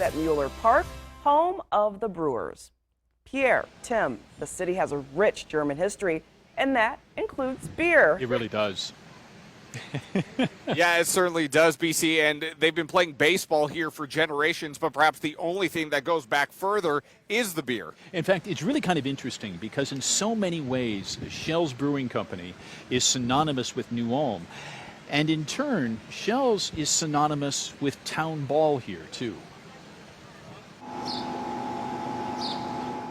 at Mueller Park, home of the Brewers. Pierre, Tim, the city has a rich German history, and that includes beer. It really does. Yeah, it certainly does, BC, and they've been playing baseball here for generations, but perhaps the only thing that goes back further is the beer. In fact, it's really kind of interesting because in so many ways, Schells Brewing Company is synonymous with New Ulm. And in turn, Schells is synonymous with Town Ball here, too.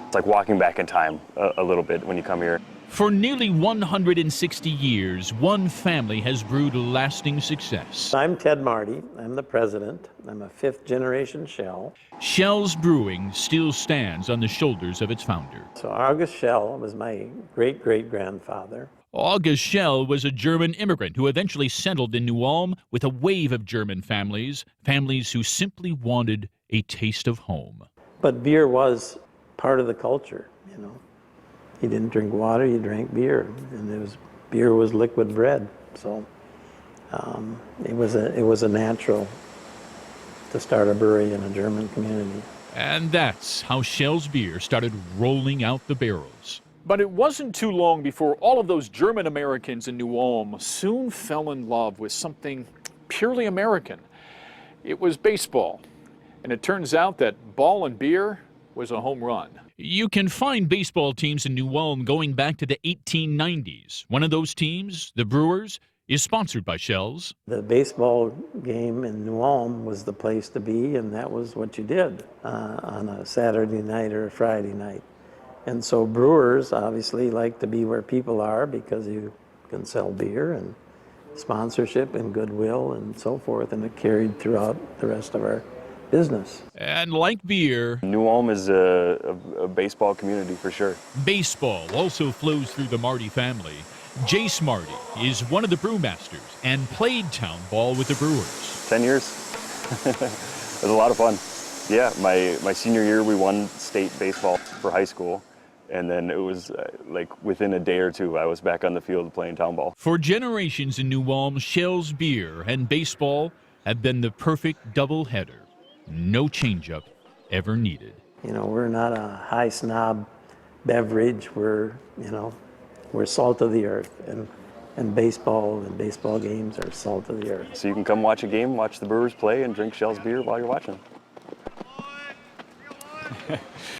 It's like walking back in time a little bit when you come here. For nearly 160 years, one family has brewed lasting success. I'm Ted Marty. I'm the president. I'm a fifth-generation Schell. Schells Brewing still stands on the shoulders of its founder. So August Schell was my great-great-grandfather. August Schell was a German immigrant who eventually settled in New Ulm with a wave of German families who simply wanted a taste of home. But beer was part of the culture, you know. You didn't drink water, you drank beer, and beer was liquid bread. So it was a natural to start a brewery in a German community. And that's how Schells beer started rolling out the barrels. But it wasn't too long before all of those German Americans in New Ulm soon fell in love with something purely American. It was baseball. And it turns out that ball and beer was a home run. You can find baseball teams in New Ulm going back to the 1890s. One of those teams, the Brewers, is sponsored by Schells. The baseball game in New Ulm was the place to be, and that was what you did on a Saturday night or a Friday night. And so brewers obviously like to be where people are because you can sell beer and sponsorship and goodwill and so forth, and it carried throughout the rest of our business. And like beer, New Ulm is a baseball community for sure. Baseball also flows through the Marty family. Jace Marty is one of the brewmasters and played town ball with the Brewers. 10 years. It was a lot of fun. Yeah, my senior year we won state baseball for high school. And then it was like within a day or two, I was back on the field playing town ball. For generations in New Ulm, Schells beer and baseball have been the perfect doubleheader. No changeup ever needed. You know, we're not a high snob beverage. We're salt of the earth, and baseball games are salt of the earth. So you can come watch a game, watch the Brewers play, and drink Schells beer while you're watching.